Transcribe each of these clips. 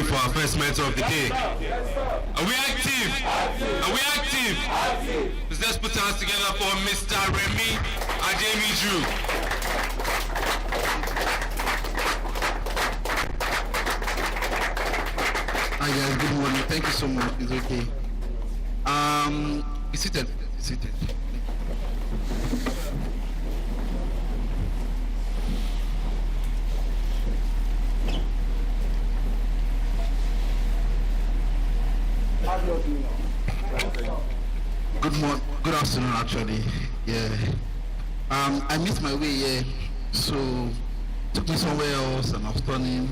for our first mentor of the day? Are we active? Are we active? Let's put our hands together for Mr. Remy Ajemiju. Hi guys, good morning. Thank you so much. It's okay. Be seated. Be seated. Good morning. Good afternoon, actually. Yeah. I missed my way here, so took me somewhere else, and I was turning.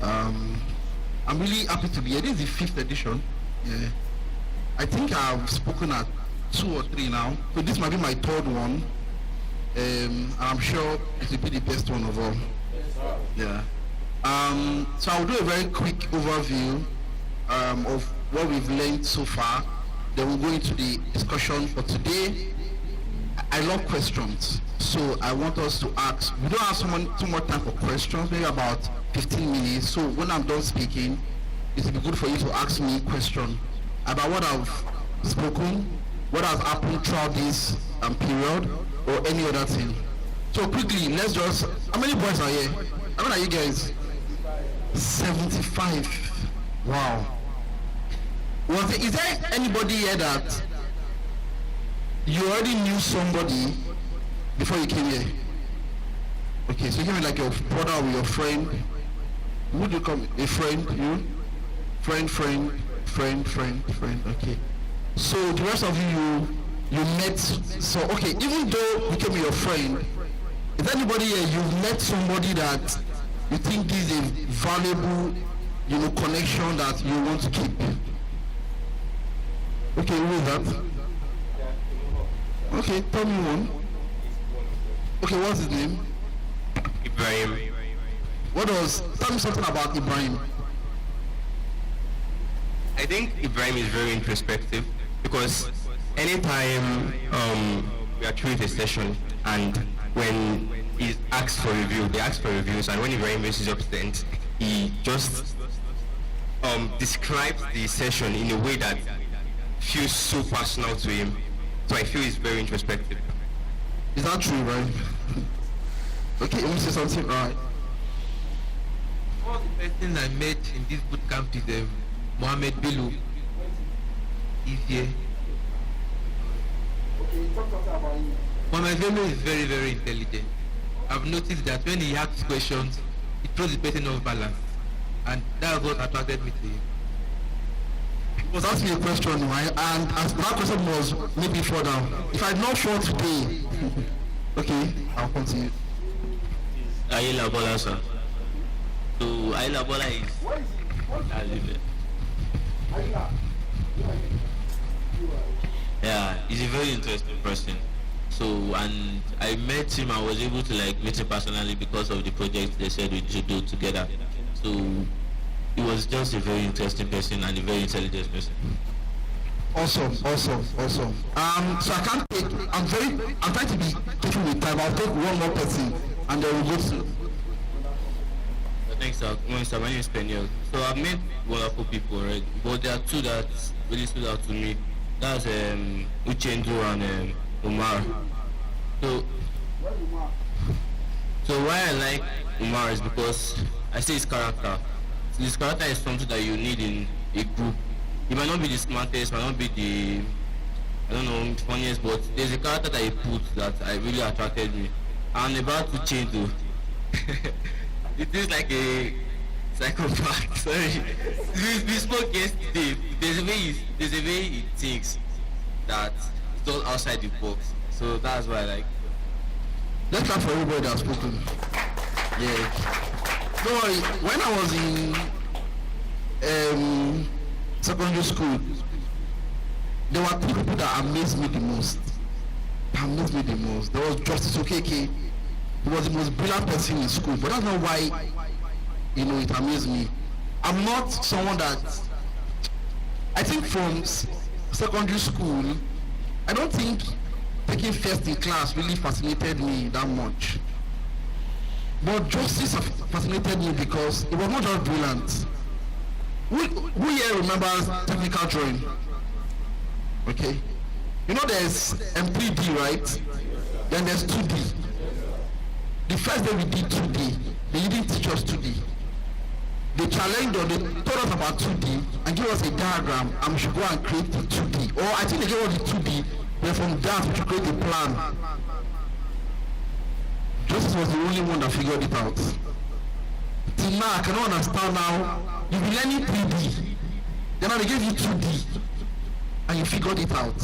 I'm really happy to be here. This is the 5th edition. Yeah. I think I've spoken at 2 or 3 now, so this might be my 3rd one. And I'm sure it will be the best one of all. Yeah. So I'll do a very quick overview of what we've learned so far. Then we'll go into the discussion for today. I love questions, so I want us to ask. We don't have too much time for questions, maybe about 15 minutes. So when I'm done speaking, it will be good for you to ask me a question about what I've spoken, what has happened throughout this period, or any other thing. So quickly, let's just, how many boys are here? How many are you guys? 75. Wow. Is there anybody here that you already knew somebody before you came here? Okay, so you came like your brother or your friend. Would you come a friend? You? Friend. Okay. So the rest of you met. So okay, even though you came with your friend, is there anybody here you've met somebody that you think is a valuable, connection that you want to keep? Okay, who is that? Okay, tell me one. Okay, what's his name? Ibrahim. Tell me something about Ibrahim. I think Ibrahim is very introspective because anytime we are through the session and when he asks for review, they ask for reviews, and when Ibrahim raises up students, he just describes the session in a way that feels so personal to him. So I feel he's very introspective. Is that true, right? Okay, let me say something. All right. All the person I met in this bootcamp is Mohammed Bello. He's here. Mohammed Bello is very, very intelligent. I've noticed that when he asks questions, he throws the person off balance. And that's what attracted me to him. He was asking a question, right? And as that question was maybe further. If I not sure today, okay, I'll continue. Ayla Bola, sir. So Ayla Bola is. Yeah, he's a very interesting person. So, and I met him. I was able to meet him personally because of the project they said we should do together. So he was just a very interesting person and a very intelligent person. Awesome. So I can't take. I'm trying to be careful with time. I'll take one more person, and then we'll go to. Thanks, sir. My name is Peniel. So I've met wonderful people, right? But there are 2 that really stood out to me. That's Uchendu and Umar. So why I like Umar is because I say his character. So his character is something that you need in a group. He might not be the smartest, might not be the funniest, but there's a character that he put that really attracted me. And about Uchendu. It is like a psychopath. Sorry, we spoke yesterday. There's a way he thinks that it's all outside the box. So that's why I like. Let's clap for everybody that's spoken. Yeah. Don't worry. When I was in secondary school, there were 2 people that amazed me the most. There was Justice Okeke. He was the most brilliant person in school, but that's not why, it amazed me. I'm not someone that, I think from secondary school, I don't think taking first in class really fascinated me that much. But justice fascinated me because it was not just brilliant. Who here remembers technical drawing? Okay. You know there's M3D, right? Then there's 2D. The first day we did 2D, they didn't teach us 2D. They challenged us, they told us about 2D and gave us a diagram and we should go and create the 2D. Or I think they gave us the 2D, then from that we should create a plan. Justice was the only one that figured it out. Till now, I cannot understand now. You've been learning 3D, then now they gave you 2D, and you figured it out.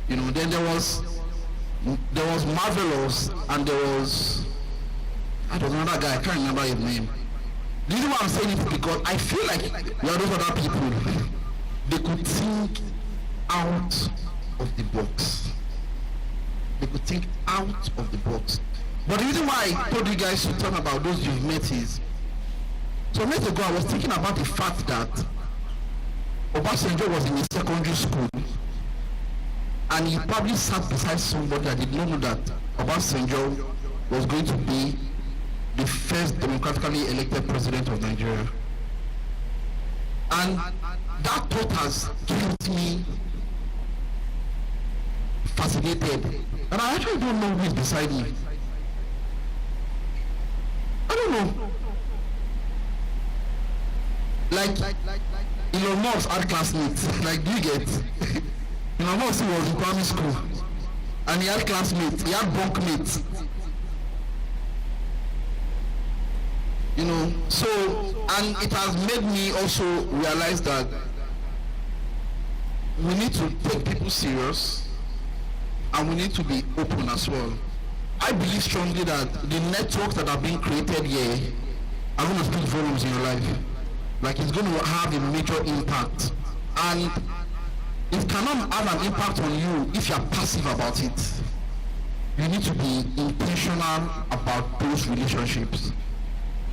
You know, then there was Marvelous, and there was, I don't know, another guy, I can't remember his name. The reason why I'm saying it is because I feel like there are those other people, they could think out of the box. They could think out of the box. But the reason why I told you guys to talk about those you've met is, some years ago I was thinking about the fact that Obasanjo was in a secondary school and he probably sat beside somebody that did not know that Obasanjo was going to be the first democratically elected president of Nigeria. And that thought has kept me fascinated. And I actually don't know who is beside me. I don't know. Like Elon Musk had classmates. Like, do you get? Elon Musk was in primary school and he had classmates, he had bunkmates. You know, so, and it has made me also realize that we need to take people serious and we need to be open as well. I believe strongly that the networks that are being created here are going to speak volumes in your life. Like, it's going to have a major impact. And it cannot have an impact on you if you are passive about it. You need to be intentional about those relationships.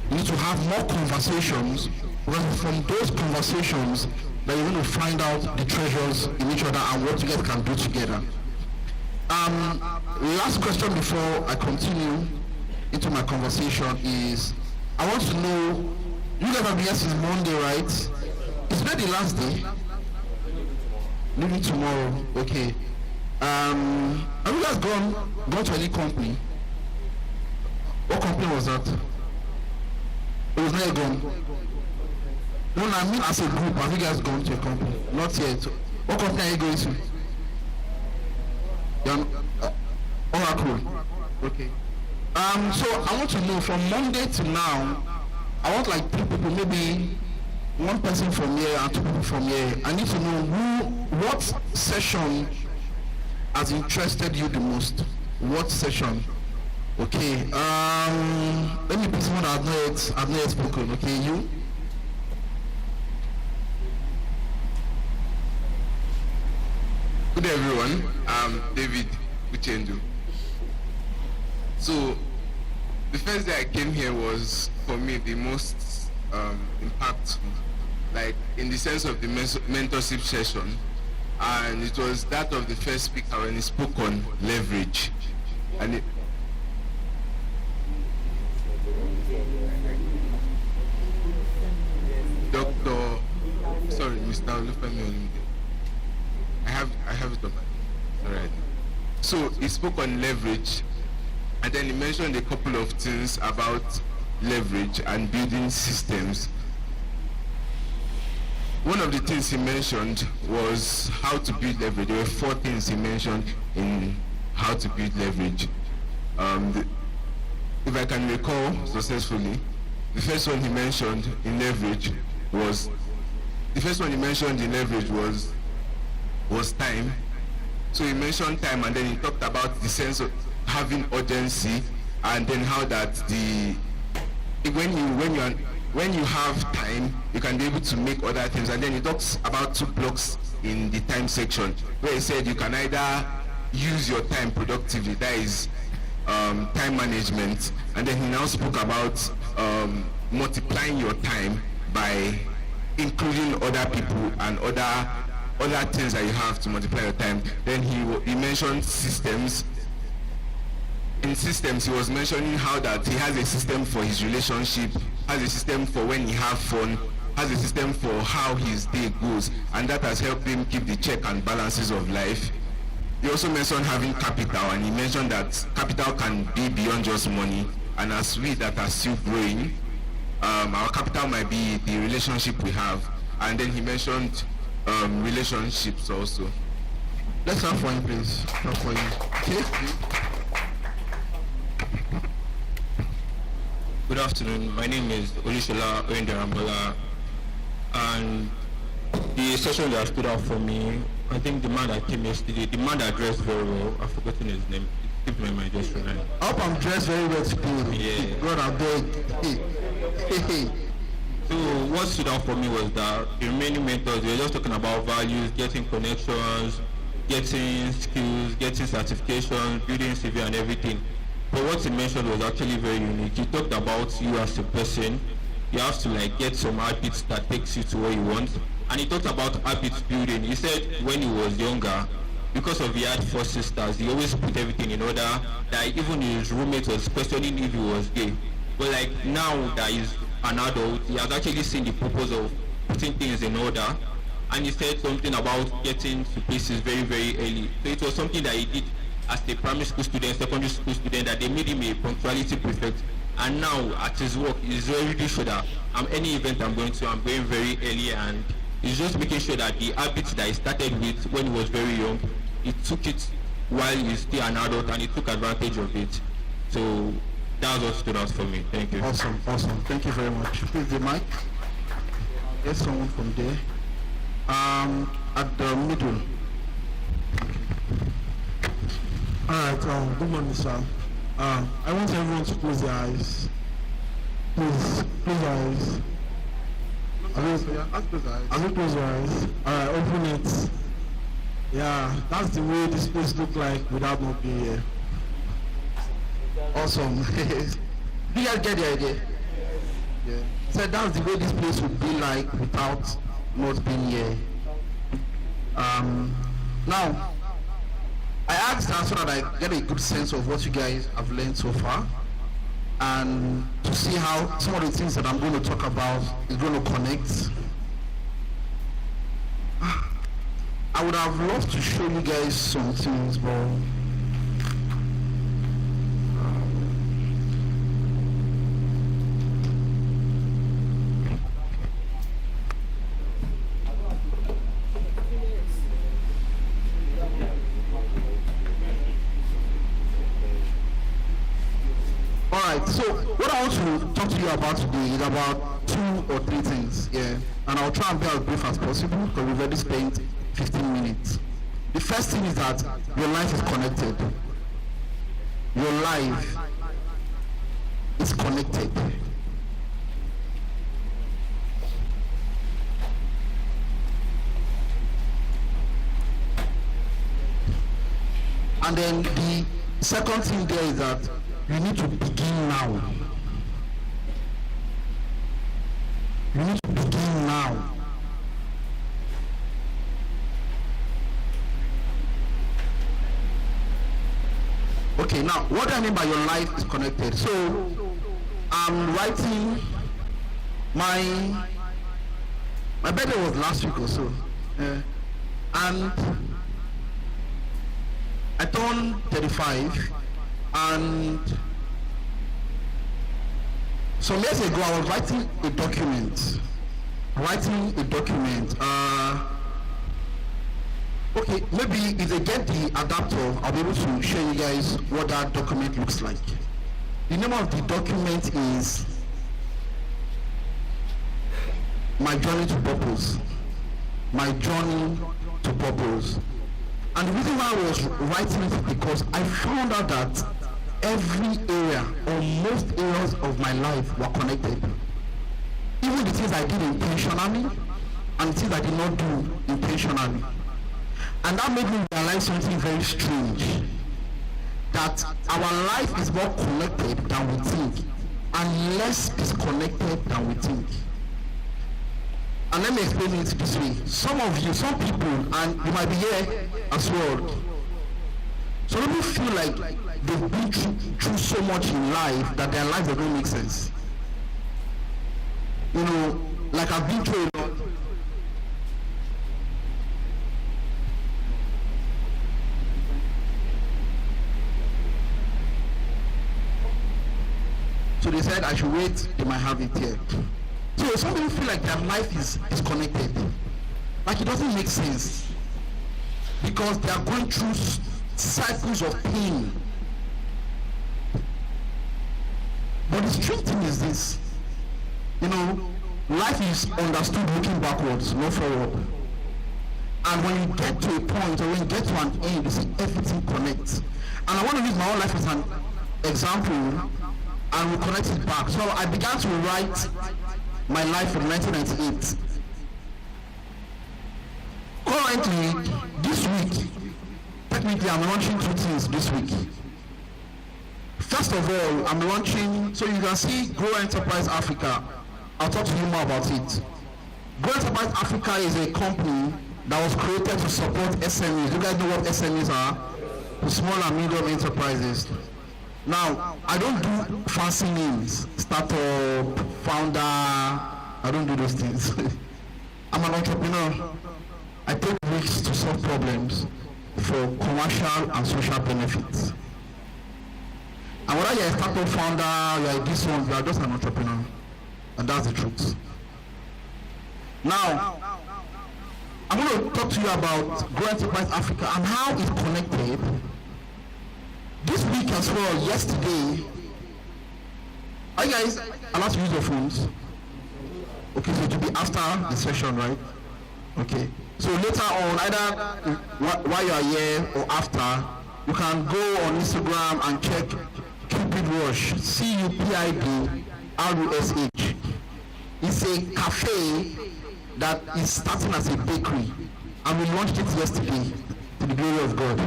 You need to have more conversations, because from those conversations that you're going to find out the treasures in each other and what you guys can do together. Last question before I continue into my conversation is, I want to know, you guys have been here since Monday, right? Is today the last day? Maybe tomorrow. Okay. Have you guys gone to any company? What company was that? It was not gone. No, I mean as a group. Have you guys gone to a company? Not yet. What company are you going to? Oracle. Okay. So I want to know from Monday to now, I want like 2 people, maybe one person from here and 2 people from here. I need to know what session has interested you the most. What session? Okay. Let me pick someone that I've not yet spoken. Okay, you? Good day, everyone. I'm David Uchendu. So, the first day I came here was, for me, the most impactful, like in the sense of the mentorship session, and it was that of the first speaker when he spoke on leverage. And Mr. Olufemi, I have it on my, all right. So he spoke on leverage, and then he mentioned a couple of things about leverage and building systems. One of the things he mentioned was how to build leverage. There were 4 things he mentioned in how to build leverage. If I can recall successfully, the first one he mentioned in leverage was time. So he mentioned time, and then he talked about the sense of having urgency, and then how that when you have time, you can be able to make other things. And then he talks about 2 blocks in the time section, where he said you can either use your time productively, that is time management, and then he now spoke about multiplying your time by including other people and other things that you have to multiply your time. Then he mentioned systems, in systems, he was mentioning how that he has a system for his relationship, has a system for when he have fun, has a system for how his day goes, and that has helped him keep the check and balances of life. He also mentioned having capital, and he mentioned that capital can be beyond just money, and as we that are still growing, our capital might be the relationship we have. And then he mentioned relationships also. Let's have for him, please. Clap for him. Okay. Good afternoon. My name is Olishola Oyendarambola, and the session that stood out for me, I think the man that came yesterday, the man that dressed very well, I've forgotten his name. Keep my mind just right now. I hope I'm dressed very well today. Yeah. God, I beg. Hey. So what stood out for me was that the remaining mentors, they were just talking about values, getting connections, getting skills, getting certifications, building CV and everything. But what he mentioned was actually very unique. He talked about you as a person. You have to like get some habits that takes you to where you want. And he talked about habits building. He said when he was younger, because of he had 4 sisters, he always put everything in order, that even his roommate was questioning if he was gay. But like now that he's an adult, he has actually seen the purpose of putting things in order. And he said something about getting to places very, very early. So it was something that he did as a primary school student, secondary school student, that they made him a punctuality prefect. And now at his work, he's already sure that any event I'm going to, I'm going very early, and he's just making sure that the habits that he started with when he was very young, he took it while he's still an adult, and he took advantage of it. So that's what stood out for me. Thank you. Awesome. Thank you very much. Please, the mic. Get someone from there. At the middle. Alright, good morning, sir. I want everyone to close their eyes. Please, close your eyes. Close your eyes. Alright, open it. Yeah, that's the way this place look like without not being here. Awesome. Do you guys get the idea? Yeah. So that's the way this place would be like without not being here. Now, I asked that so that I get a good sense of what you guys have learned so far, and to see how some of the things that I'm going to talk about is going to connect. I would have loved to show you guys some things, but alright, so what I want to talk to you about today is about 2 or 3 things, yeah, and I'll try and be as brief as possible because we've already spent 15 minutes. The first thing is that your life is connected. Your life is connected. And then the second thing there is that you need to begin now. You need to begin now. Okay, now what do I mean by your life is connected? So I'm writing my birthday was last week or so, and I turned 35, and some years ago I was writing a document. Okay, maybe if they get the adapter, I'll be able to show you guys what that document looks like. The name of the document is My Journey to Purpose. My Journey to Purpose. And the reason why I was writing it is because I found out that every area or most areas of my life were connected. Even the things I did intentionally and the things I did not do intentionally. And that made me realize something very strange. That our life is more connected than we think and less disconnected than we think. And let me explain it this way. Some of you, some people, and you might be here as well, So people feel like they've been through so much in life that their lives don't make sense. You know, like I've been through a lot. So they said I should wait, they might have it here. So some people feel like their life is connected. Like it doesn't make sense. Because they are going through cycles of pain. But the strange thing is this. You know, life is understood looking backwards, not forward. And when you get to a point or when you get to an end, you see everything connects. And I want to use my own life as an example and we'll connect it back. So I began to write my life from 1998. Currently, this week, technically I'm launching 2 things this week. First of all, I'm launching, so you can see Grow Enterprise Africa. I'll talk to you more about it. Grow Enterprise Africa is a company that was created to support SMEs. You guys know what SMEs are? Small and medium enterprises. Now, I don't do fancy names, startup, founder, I don't do those things. I'm an entrepreneur. I take risks to solve problems for commercial and social benefits. And whether you're a startup founder, you're this one, you're just an entrepreneur. And that's the truth. Now, I'm going to talk to you about Grow Enterprise Africa and how it's connected. This week as well, yesterday, are you guys allowed to use your phones? Okay, so it will be after the session, right? Okay. So later on, either while you are here or after, you can go on Instagram and check Cupid Rush, CUPID RUSH. It's a cafe that is starting as a bakery, and we launched it yesterday to the glory of God.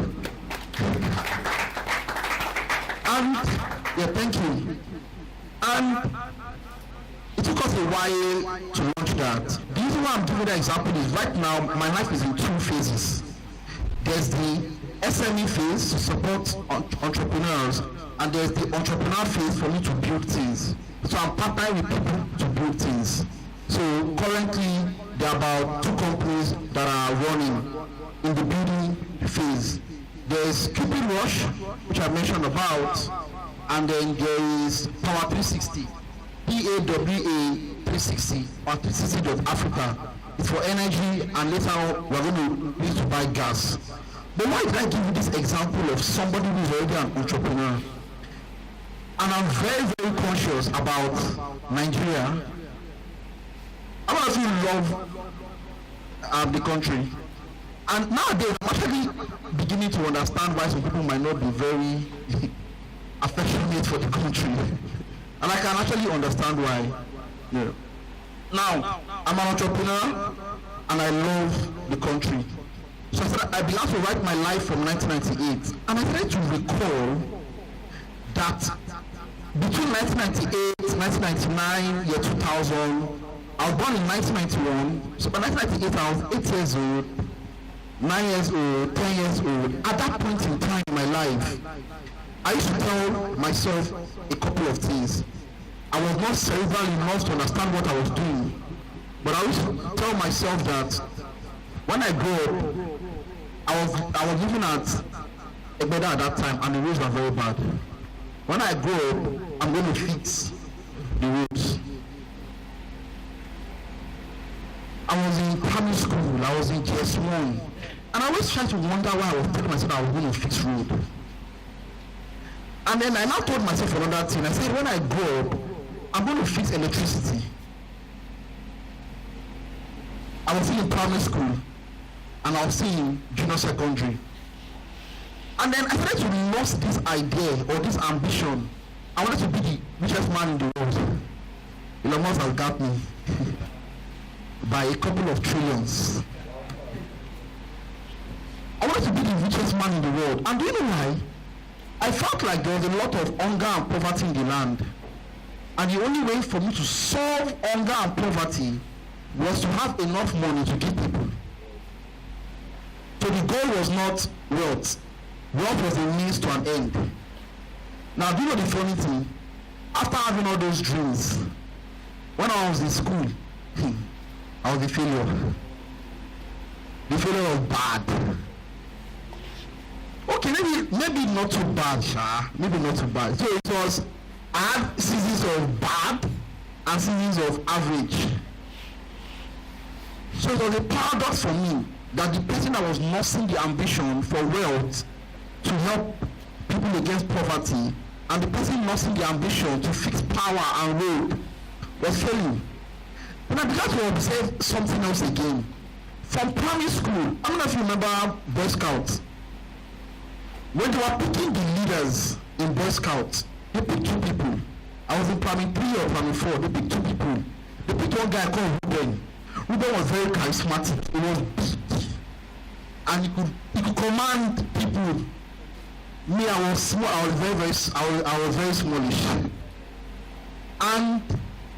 And yeah, thank you. And it took us a while to launch that. The reason why I'm giving that example is right now my life is in 2 phases. There's the SME phase to support entrepreneurs, and there's the entrepreneur phase for me to build things. So I'm partnering with people to build things. So currently there are about 2 companies that are running in the building phase. There's Cupid Rush, which I mentioned about, and then there is Power 360, PAWA 360, or 360.Africa. It's for energy, and later on we're going to need to buy gas. But why did I give you this example of somebody who is already an entrepreneur? And I'm very, very conscious about Nigeria. I want to love the country. And nowadays, I'm actually beginning to understand why some people might not be very affectionate for the country. And I can actually understand why. Yeah. Now, I'm an entrepreneur and I love the country. So I began to write my life from 1998. And I tried to recall that between 1998, 1999, year 2000, I was born in 1991. So by 1998, I was 8 years old. 9 years old, 10 years old. At that point in time in my life, I used to tell myself a couple of things. I was not cerebral enough to understand what I was doing, but I used to tell myself that when I grow up, I was living at Egbeda at that time, and the roads were very bad. When I grow up, I'm going to fix the roads. I was in primary school, I was in GS1. And I always tried to wonder why I was telling myself I was going to fix road. And then I now told myself another thing. I said, when I grow up, I'm going to fix electricity. I was still in primary school, and I was still in junior secondary. And then I started to lose this idea or this ambition. I wanted to be the richest man in the world. Elon Musk has got me by a couple of trillions. I wanted to be the richest man in the world. And do you know why? I felt like there was a lot of hunger and poverty in the land. And the only way for me to solve hunger and poverty was to have enough money to give people. So the goal was not wealth. wealth was a means to an end. Now, do you know the funny thing? After having all those dreams, when I was in school, I was a failure. The failure was bad. Okay, maybe not too bad, Sha. Maybe not too bad. So it was, I had seasons of bad and seasons of average. So it was a paradox for me that the person that was nursing the ambition for wealth to help people against poverty and the person nursing the ambition to fix power and road was failing. Then I began to observe something else again. From primary school, I don't know if you remember Boy Scouts. When they were picking the leaders in Boy Scouts, they picked 2 people. I was in primary 3 or primary 4, they picked 2 people. They picked one guy called Ruben. Ruben was very charismatic, he was big. And he could command people. Me, I was small, I was very smallish. And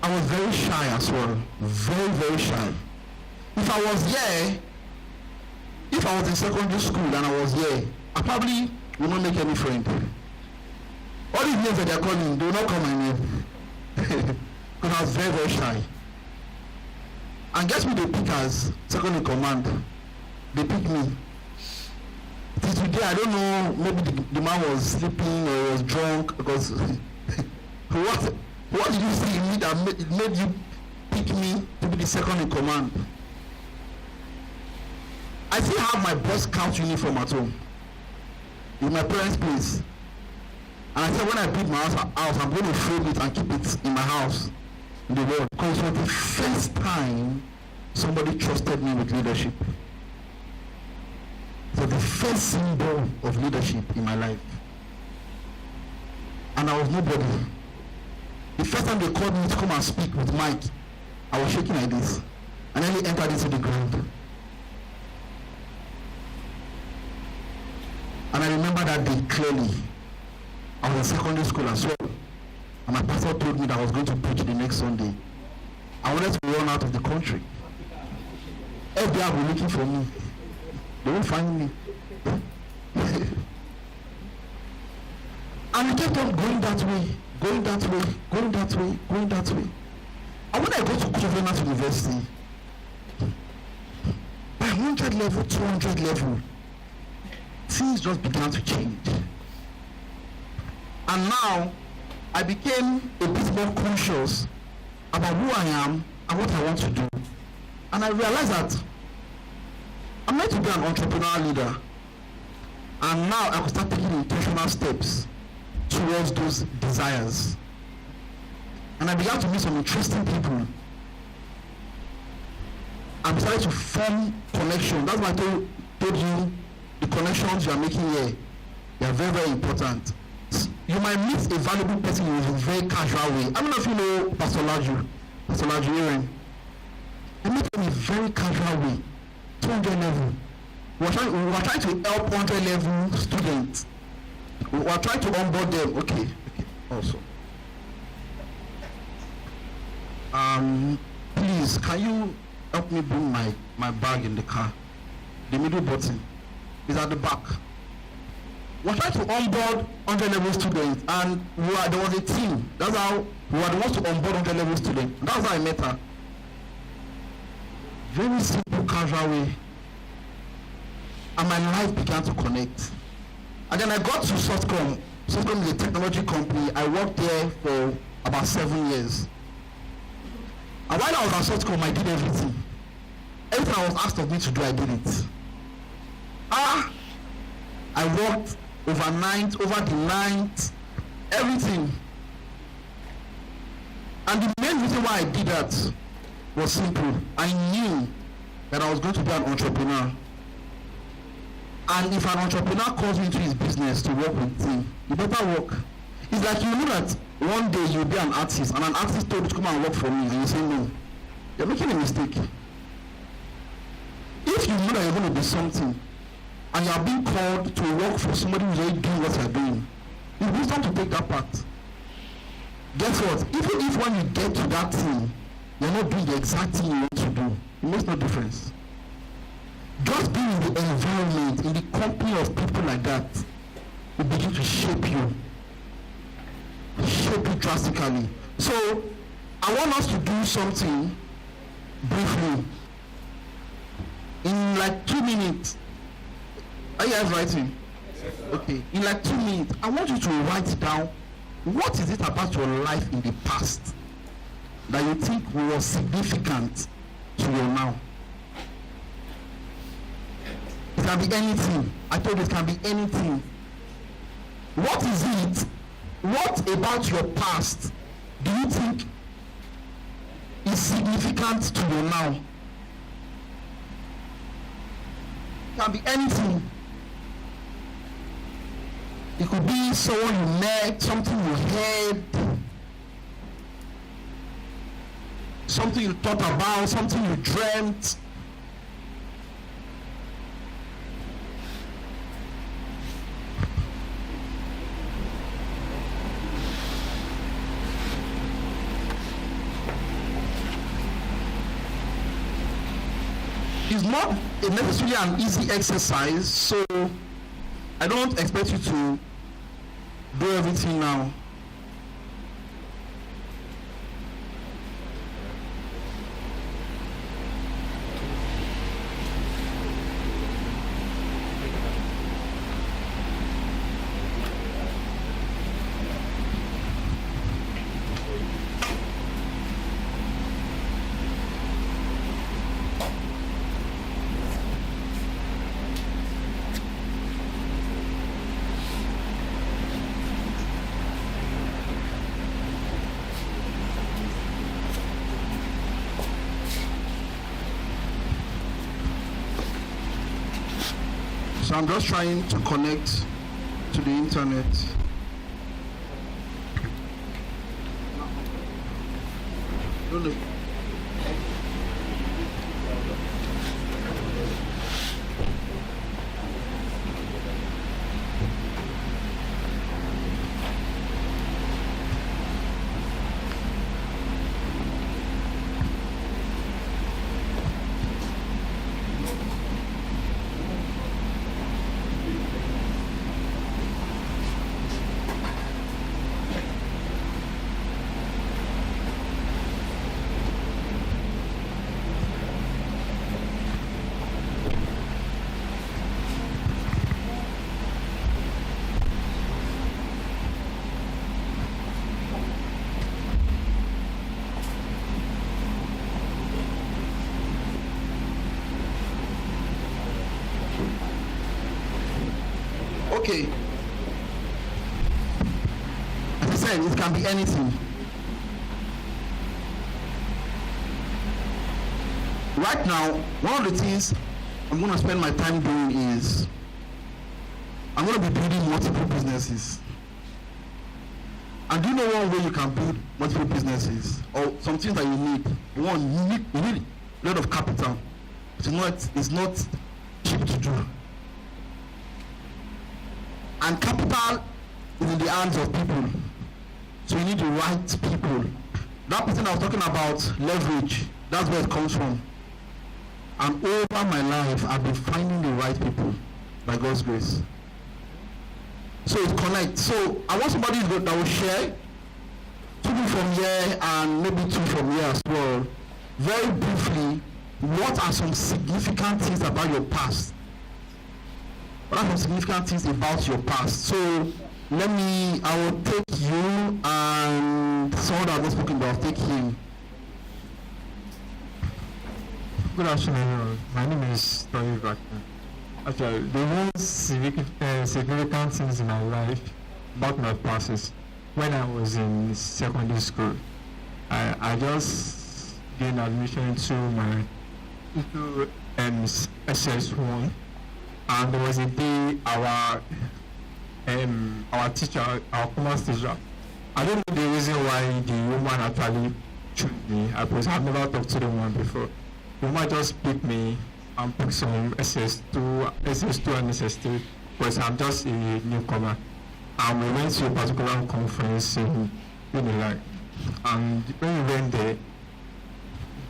I was very shy as well. Very, very shy. If I was in secondary school and I was here, I probably will not make any friend. All these names that they are calling, they will not call my name. Because I was very, very shy. And guess who they pick as second in command? They picked me. Till today, I don't know, maybe the man was sleeping or was drunk, because what did you see in me that made you pick me to be the second in command? I still have my Boy Scout uniform at home in my parents' place. And I said when I build my house, I'm going to frame it and keep it in my house in the world. Because it was the first time somebody trusted me with leadership. It was the first symbol of leadership in my life. And I was nobody. The first time they called me to come and speak with Mike, I was shaking like this. And then he entered into the ground. And I remember that day clearly. I was in secondary school as well. And my pastor told me that I was going to preach the next Sunday. I wanted to run out of the country. FBI were looking for me. They won't find me. And we kept on going that way, going that way, going that way, going that way. And when I got to Covenant University, by 100 level, 200 level, things just began to change. And now, I became a bit more conscious about who I am and what I want to do. And I realized that I'm meant to be an entrepreneurial leader. And now I could start taking intentional steps towards those desires. And I began to meet some interesting people. I decided to form connections. That's why I told you the connections you are making here, they are very, very important. You might meet a valuable person in a very casual way. I don't know if you know Pastor Laju Aaron. I met him in a very casual way, 200 level. We were trying to help 100 level students. We were trying to onboard them. Okay, also. Please, can you help me bring my bag in the car? The middle button is at the back. We were trying to onboard 100 level students, and there was a team. That's how we were the ones to onboard 100 level students. That's how I met her. Very simple, casual way. And my life began to connect. And then I got to Softcom. Softcom is a technology company. I worked there for about 7 years. And while I was at Softcom, I did everything. Everything I was asked of me to do, I did it. I worked overnight, over the night, everything. And the main reason why I did that was simple. I knew that I was going to be an entrepreneur. And if an entrepreneur calls me into his business to work with him, you better work. It's like you know that one day you'll be an artist, and an artist told you to come and work for me, and you say no. You're making a mistake. If you know that you're going to be something, and you are being called to work for somebody who's already doing what you're doing, it's wisdom to take that part. Guess what? Even if when you get to that thing, you're not doing the exact thing you want to do, it makes no difference. Just being in the environment, in the company of people like that, will begin to shape you drastically. So I want us to do something briefly in like 2 minutes. Are you guys writing? Okay, in like 2 minutes, I want you to write down what is it about your life in the past that you think was significant to your now. It can be anything. I told you it can be anything. What is it? What about your past do you think is significant to your now? It can be anything. It could be someone you met, something you heard, something you thought about, something you dreamt. It's not necessarily an easy exercise, so I don't expect you to do everything now. So I'm just trying to connect to the internet. Don't know. Okay. As I said, it can be anything. Right now, one of the things I'm going to spend my time doing is I'm going to be building multiple businesses. And do you know one way you can build multiple businesses, or some things that you need? One, you need a lot of capital. It's not cheap to do. And capital is in the hands of people. So you need the right people. That person I was talking about, leverage, that's where it comes from. And over my life, I've been finding the right people by God's grace. So it connects. So I want somebody that will share 2 people from here and maybe 2 from here as well. Very briefly, what are some significant things about your past? What are some significant things about your past? So I will take you and someone that has not spoken, but I'll take him. Good afternoon, everyone. My name is Tori Wagner. Actually, the one significant things in my life about my past is when I was in secondary school. I just gained admission into SS1, and there was a day our teacher, our commerce teacher, I don't know the reason why the woman actually chose me, because I've never talked to the woman before. The woman just picked me and picked some SS2 and SS3, because I'm just a newcomer. And we went to a particular conference in Unilag. And when we went there,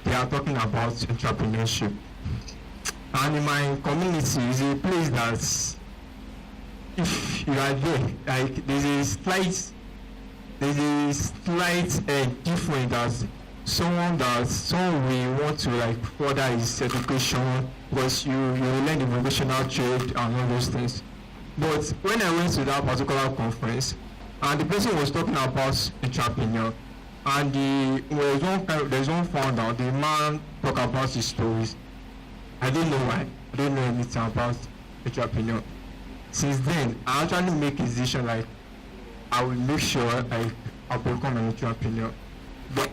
they are talking about entrepreneurship. And in my community is a place that if you are there, like there's a slight difference that someone will want to like further his education because you learn the vocational trade and all those things. But when I went to that particular conference, and the person was talking about entrepreneur, and there's one founder, the man talk about his stories. I don't know why. I don't know anything about entrepreneur. Since then, I actually make a decision like I will make sure like I'll become an entrepreneur. But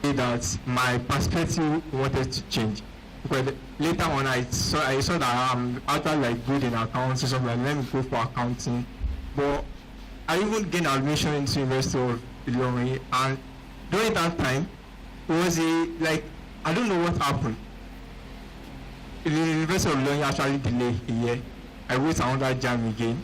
that my perspective wanted to change. Because later on I saw that I'm actually like good in accounting, so like let me go for accounting. But I even gained admission into University of Illinois, and during that time it was I don't know what happened. The University of Illinois actually delayed a year. I wrote another jam again,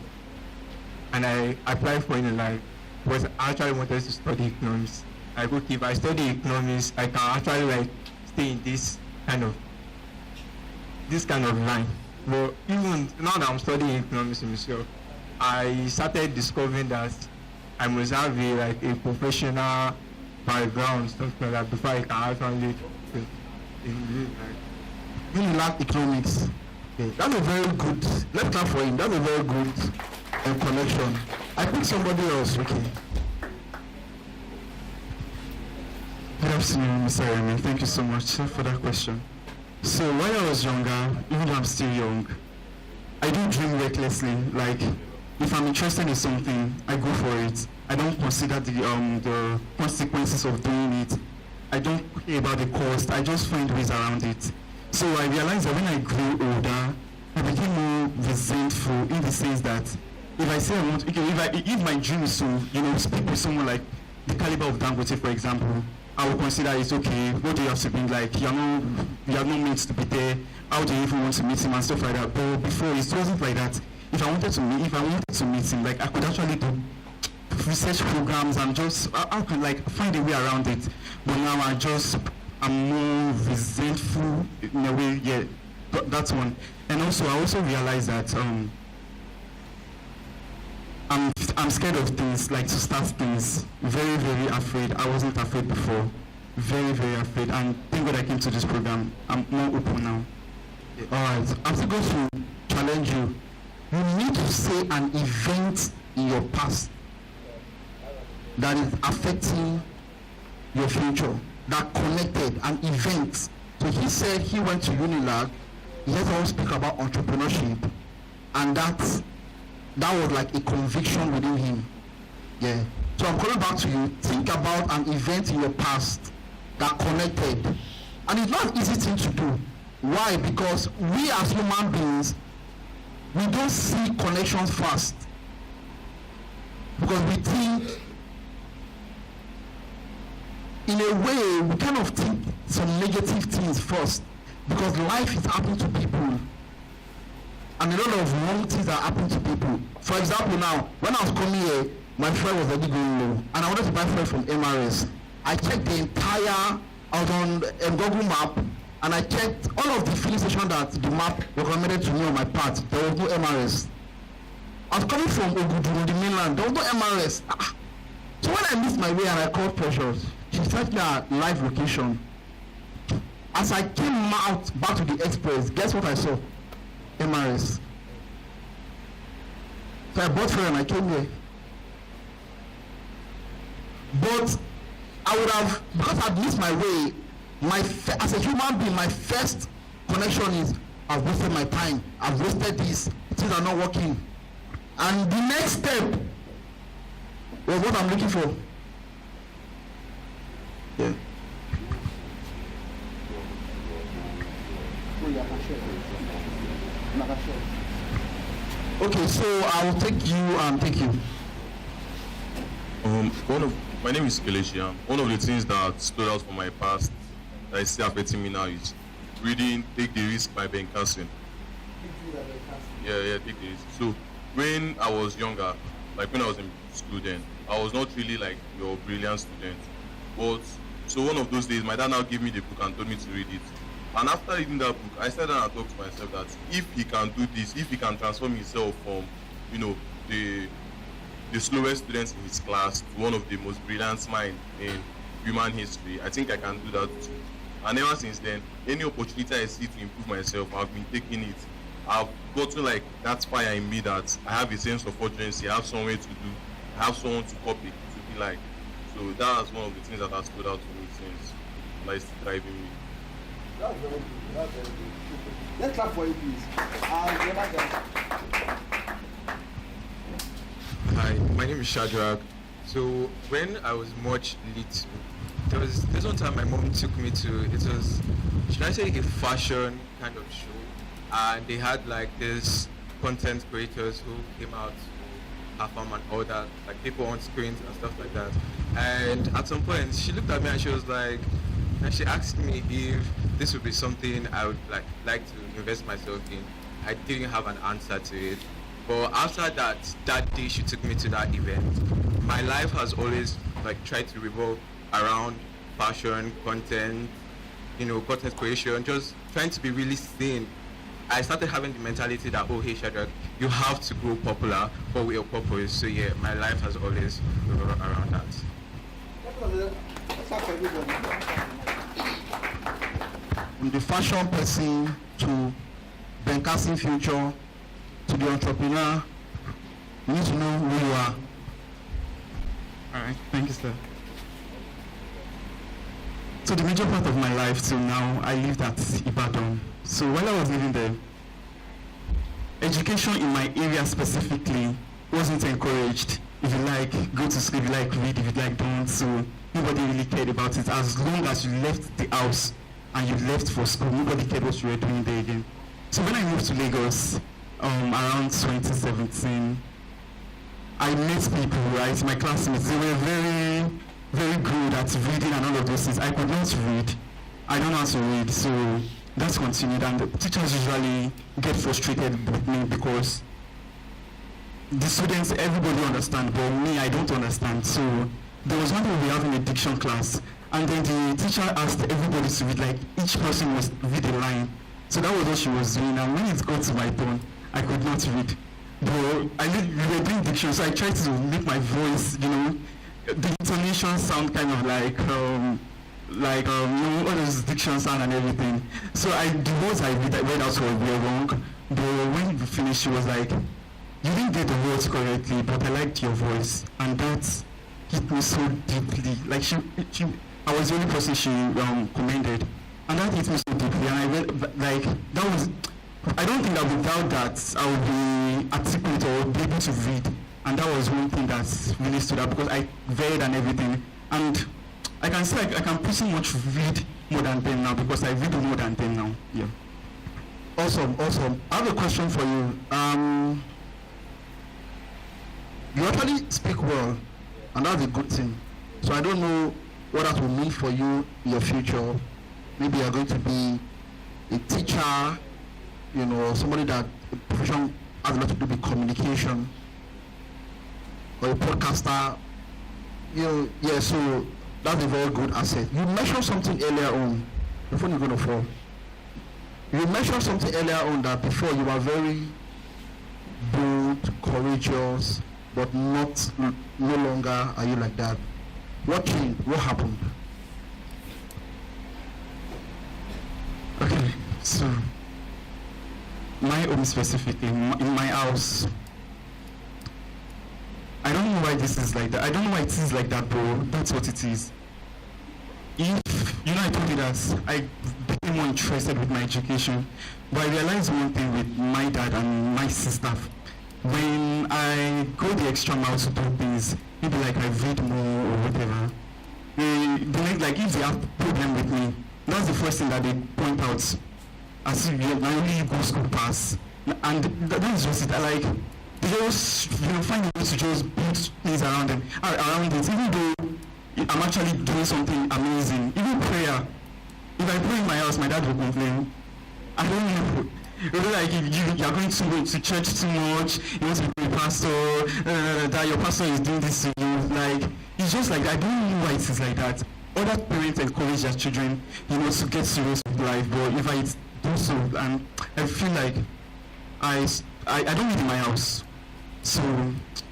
and I applied for it like because I actually wanted to study economics. I go if I study economics, I can actually like stay in this kind of line. But even now that I'm studying economics myself, I started discovering that I must have a professional background, stuff like that, before I can actually When you learn economics, that's a very good. Let's clap for him. That's a very good connection. I pick somebody else. Okay. Good afternoon, Mr. Remy. Thank you so much for that question. So when I was younger, even though I'm still young, I do dream recklessly. Like if I'm interested in something, I go for it. I don't consider the consequences of doing it. I don't care about the cost. I just find ways around it. So I realized that when I grew older, I became more resentful in the sense that if I say I want, if my dream is to, speak with someone like the caliber of Dangote, for example, I will consider it's okay. What do you have to bring? Like you have no means to be there. How do you even want to meet him and stuff like that? But before it wasn't like that. If I wanted to meet him, like I could actually do research programs and just I could like find a way around it. But now I'm more resentful in a way. Yeah, that's one. And also I also realized that I'm scared of things, like to start things. Very, very afraid. I wasn't afraid before. Very, very afraid. And thank God I came to this program. I'm more open now. Alright, I'm still going to challenge you. You need to say an event in your past that is affecting your future, that connected an event. So he said he went to Unilag, he has always speak about entrepreneurship, and that was like a conviction within him. Yeah. So I'm coming back to you. Think about an event in your past that connected. And it's not an easy thing to do. Why? Because we as human beings, we don't see connections fast. Because we think, in a way, we kind of think some negative things first. Because life is happening to people. And a lot of wrong things are happening to people. For example, now, when I was coming here, my friend was already going low. And I wanted to buy fuel from MRS. I checked the entire, I was on Google Map, and I checked all of the filling stations that the map recommended to me on my path. There was no MRS. I was coming from Ogudu on the mainland. There was no MRS. So when I missed my way and I called Precious, she sent me a live location. As I came out back to the express, guess what I saw? MRS. So I bought fuel and I came here. But I would have, because I'd missed my way, as a human being, my first connection is I've wasted my time, I've wasted this, things are not working. And the next step was what I'm looking for. Yeah. Okay, so I will take you and take you. My name is Kelechi. One of the things that stood out from my past that is still affecting me now is reading Take the Risk by Ben Carson. Yeah, Take the Risk. So when I was younger, like when I was in school then, I was not really like your brilliant student. But so one of those days, my dad now gave me the book and told me to read it. And after reading that book, I sat down and talked to myself that if he can do this, if he can transform himself from you know, the slowest student in his class to one of the most brilliant minds in human history. I think I can do that too. And ever since then, any opportunity I see to improve myself, I've been taking it. I've gotten like that fire in me that I have a sense of urgency, I have somewhere to do, I have someone to copy, to be like. So that's one of the things that has stood out to me since that is driving me. That's very good. That's very good. Let's clap for you, please. The other guy. Hi, my name is Shadrach. So when I was much little, there's one time my mom took me to, it was, should I say, a fashion kind of show, and they had like this content creators who came out to perform and all that, like people on screens and stuff like that. And at some point, she looked at me and she was like, and she asked me if this would be something I would like to invest myself in. I didn't have an answer to it. But after that day she took me to that event, my life has always like tried to revolve around fashion, content, content creation, just trying to be really seen. I started having the mentality that, oh, hey, Shadrach, you have to grow popular for your purpose. So yeah, my life has always revolved around that. From the fashion person to broadcasting future to the entrepreneur, you need to know who you are. All right, thank you, sir. So the major part of my life till now, I lived at Ibadan. So while I was living there, education in my area specifically wasn't encouraged. If you like, go to school. If you like, read. If you like, don't. So nobody really cared about it. As long as you left the house and you left for school, nobody cared what you were doing there again. So when I moved to Lagos, around 2017, I met people, right, my classmates. They were very, very good at reading and all of those things. I could not read. I don't know how to read, so that's continued. And the teachers usually get frustrated with me because the students, everybody understands, but me, I don't understand. So there was one day we were having a diction class, and then the teacher asked everybody to read, like each person must read a line. So that was what she was doing, and when it got to my turn, I could not read. But we were doing diction, so I tried to make my voice, the intonation sound kind of like all those diction sound and everything. So the words I read out were wrong. But when we finished, she was like, "You didn't get the words correctly, but I liked your voice," and that hit me so deeply. Like I was the only person she commended, and that hit me so deeply. And I went like that was. I don't think that without that I would be articulate or be able to read, and that was one thing that really stood out because I read and everything, and I can say I can pretty much read more than them now because I read more than them now. Yeah. Awesome. I have a question for you. You actually speak well, and that's a good thing. So I don't know what that will mean for you in your future. Maybe you're going to be a teacher, somebody that profession has a lot to do with communication, or a podcaster. So that's a very good asset. You mentioned something earlier on. Your phone is going to fall. You mentioned something earlier on that before you were very bold, courageous, but no longer are you like that. What changed? What happened? Okay, so my home specifically, in my house, I don't know why this is like that. I don't know why it is like that, bro. That's what it is. I told you that I became more interested with my education, but I realized one thing with my dad and my sister. When I go the extra mile to do things, maybe like I read more or whatever, they like if they have problem with me, that's the first thing that they point out. As if you only go school pass, and that is just it. Like they just find a way to just build things around them, around it. Even though I'm actually doing something amazing, even prayer. If I pray in my house, my dad will complain. I don't know. Like if you're going to church too much, you want to be a pastor, that your pastor is doing this to you. Like it's just like I don't know why it is like that. Other parents encourage their children, to get serious with life. But if I do so, and I feel like I don't read in my house. So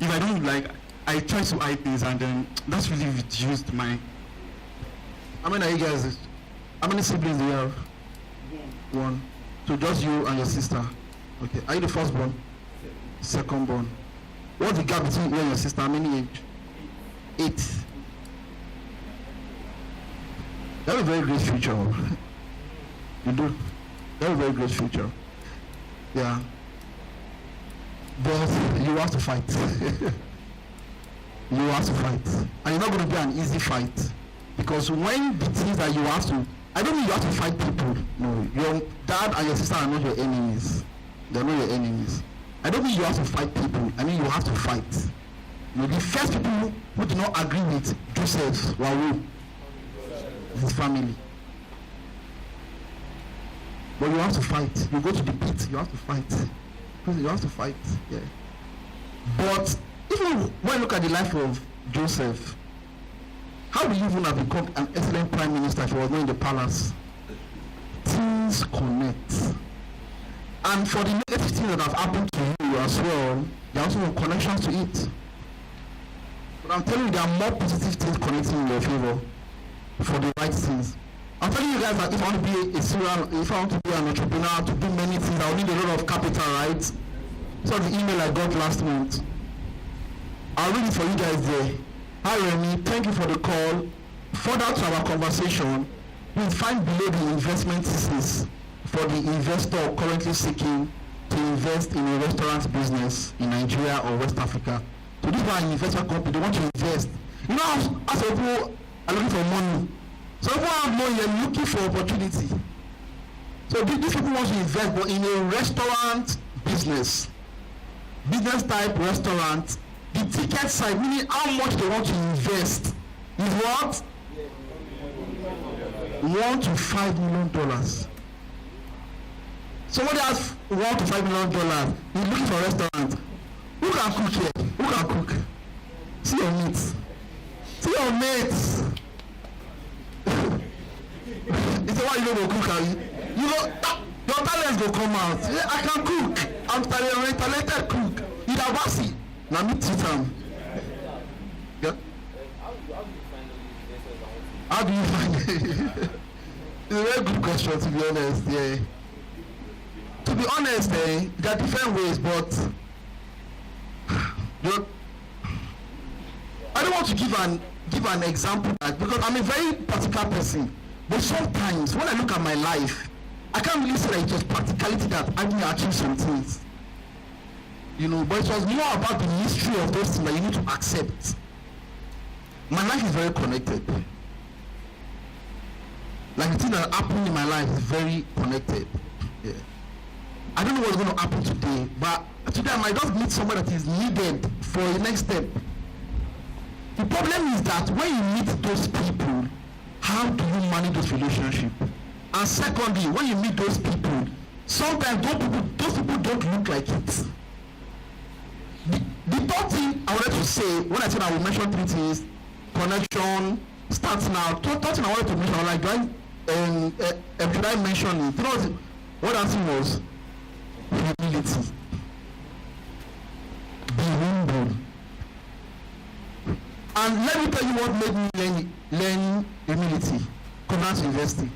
if I don't like, I try to hide things, and then that's really reduced my. How many are you guys? How many siblings do you have? One. So just you and your sister. Okay. Are you the firstborn? Secondborn. What's the gap between you and your sister? How many age? 8. You have a very great future. You do. You have a very great future. Yeah. But you have to fight. You have to fight. And it's not going to be an easy fight. Because when the things that you have to, I don't mean you have to fight people. No, your dad and your sister are not your enemies. They're not your enemies. I don't mean you have to fight people. I mean you have to fight. You know, the first people who do not agree with Joseph were who? His family. But you have to fight. You go to the pit, you have to fight. You have to fight. Yeah. But even when you look at the life of Joseph, how would you even have become an excellent prime minister if he was not in the palace? Things connect. And for the negative things that have happened to you as well, there are also connections to it. But I'm telling you, there are more positive things connecting in your favor for the right things. I'm telling you guys that if I want to be if I want to be an entrepreneur, to do many things, I will need a lot of capital, right? So the email I got last month, I'll read it for you guys there. Hi Remy, thank you for the call. Further to our conversation, you'll find below the investment thesis for the investor currently seeking to invest in a restaurant business in Nigeria or West Africa. So this is an investor company, they want to invest. You know, as people are looking for money. So people have money, they're looking for opportunity. So these people want to invest, but in a restaurant business type restaurant. The ticket side, meaning how much they want to invest, is what? $1 to $5 million. Somebody has $1 to $5 million. He's looking for a restaurant. Who can cook here? Who can cook? See your mates. See your mates. It's why you don't go cook, are you? You know, your talents will come out. Yeah, I can cook. I'm a talented cook. You're Abasi. Now me teach them. Yeah. How do you find it? It's a very good question, to be honest. Yeah. To be honest, there are different ways, but I don't want to give an example because I'm a very practical person. But sometimes when I look at my life, I can't really say that it was practicality that helped me achieve some things. You know, but it was more about the mystery of those things that you need to accept. My life is very connected. Like the thing that happened in my life is very connected. Yeah. I don't know what's going to happen today, but today I might just meet somebody that is needed for the next step. The problem is that when you meet those people, how do you manage those relationships? And secondly, when you meet those people, sometimes those people don't look like it. The third thing I wanted to say, when I said I will mention 3 things, connection, starting out, third thing I wanted to mention, like, should I mention it? You know what that thing was? Humility. Be humble. And let me tell you what made me learn humility. Covenant University.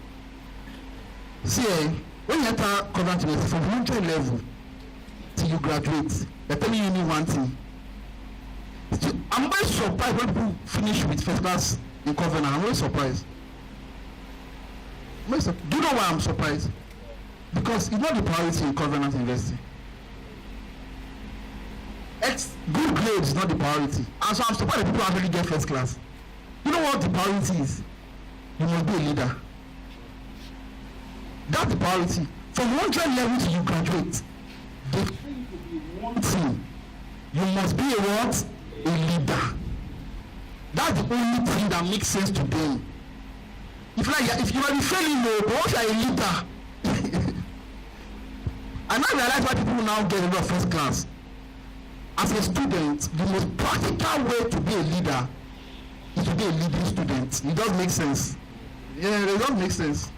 See, when you enter Covenant University, from 100 level till you graduate, they're telling you only one thing. I'm very surprised when people finish with first class in Covenant. I'm very surprised. Do you know why I'm surprised? Because it's not the priority in Covenant University. Good grades is not the priority. And so I'm surprised that people actually get first class. You know what the priority is? You must be a leader. That's the priority. From 100 level till you graduate, they tell you to be one thing. You must be a what? A leader. That's the only thing that makes sense to them. If you are failing, but once you are a leader, and now realize why people now get a lot of first class. As a student, the most practical way to be a leader is to be a leading student. It does make sense. Yeah, it does make sense.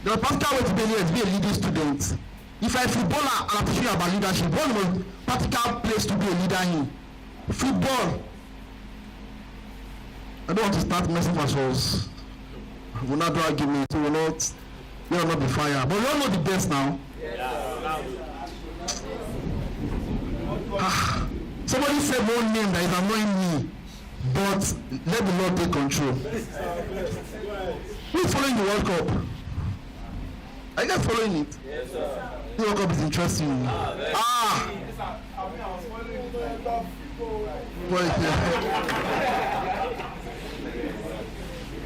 The practical way to be a leader is to be a leading student. If I'm a footballer and I'm teaching you about leadership, what is the most practical place to be a leader in? Football. I don't want to start messing with us. We'll not do argument, so we will not be fire. But we all know the best now. Somebody said one name that is annoying me, but let the Lord take control. Who is following the World Cup? Are you guys following it? Yes, sir. The World Cup is interesting.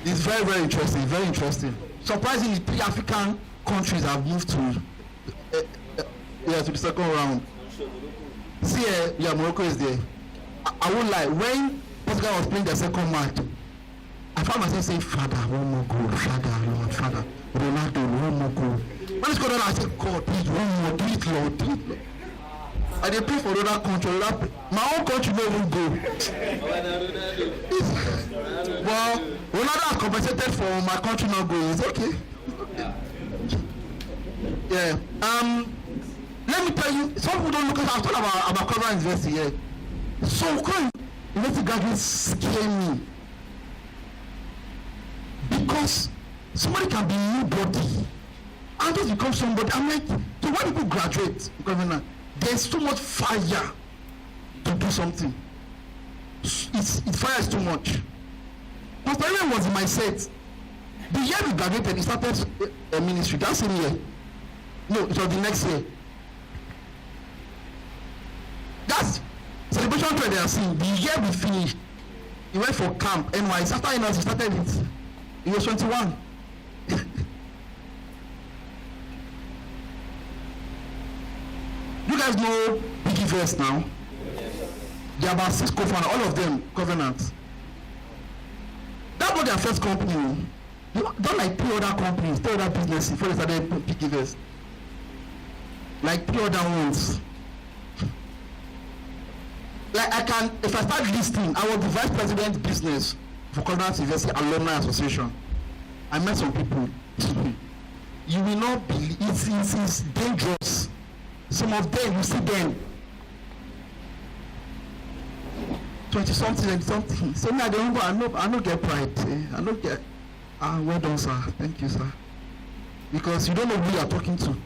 It's very, very interesting. Very interesting. Surprisingly, 3 African countries have moved to to the second round. See, Morocco is there. I won't lie. When Portugal was playing the second match, I found myself saying, "Father, one more goal. Father, Lord, Father, Ronaldo, one more goal." When it's going on, I said, "God, please, one more. Do it, Lord. Do it, Lord." I did pray for another country. My own country no even go. Well, Ronaldo has compensated for my country not going. It's okay. Yeah. Let me tell you, some people don't look at. I've talked about Cover University here. So Cover University graduates scare me because somebody can be nobody and just become somebody. I'm like, so when people graduate, there's so much fire to do something. It fire is too much. Pastor Aaron was in my set. The year we graduated, he started a ministry. That same year. No, it was the next year. That's celebration trend they are seeing. The year we finished, he went for camp. NYC. After NYC, he started it. He was 21. You guys know Biggie Verse now? There are about 6 co-founders, all of them covenants. That was their first company. You don't like 3 other companies, 3 other businesses before they started Biggie Verse. Like 3 other ones. Like if I start listing, I was the vice president business for Covenant University Alumni Association. I met some people. You will not believe, it's dangerous. Some of them, you see them 20-something and something. So me, I don't get pride. I don't get. Well done, sir. Thank you, sir. Because you don't know who you are talking to.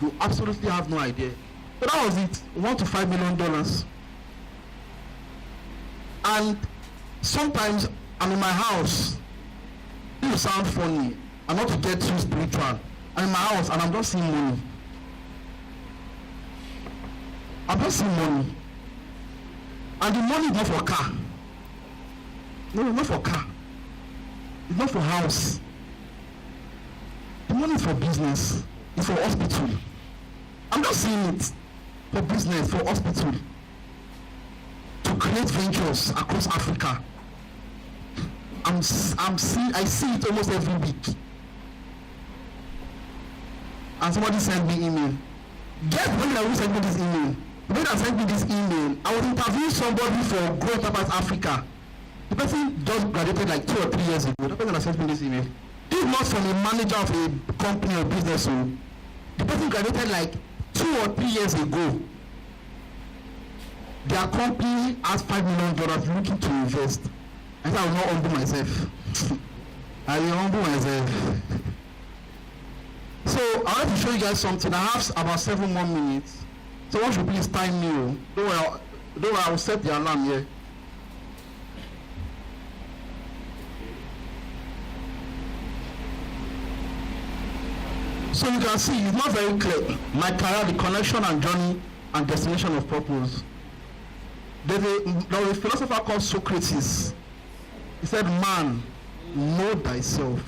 You absolutely have no idea. So that was it. $1 to $5 million. And sometimes I'm in my house. It will sound funny. I'm not to get too spiritual. I'm in my house and I'm just seeing money. I'm just seeing money. And the money is not for car. No, not for car. It's not for house. The money is for business. It's for hospital. I'm just seeing it for business, for hospital. To create ventures across Africa. I see it almost every week. And somebody sent me email. Guess when I will send me this email? When I sent me this email, I was interviewing somebody for Growth Up Africa. The person just graduated like 2 or 3 years ago. The person that sent me this email. This is not from a manager of a company or business. So the person graduated like 2 or 3 years ago. Their company has $5 million looking to invest. I said I will not humble myself. I will humble myself. So I want to show you guys something. I have about 7 more minutes. So one should please time me. Don't worry, I will set the alarm here. So you can see it's not very clear. My career, the connection and journey and destination of purpose. There was a philosopher called Socrates. He said, "Man, know thyself."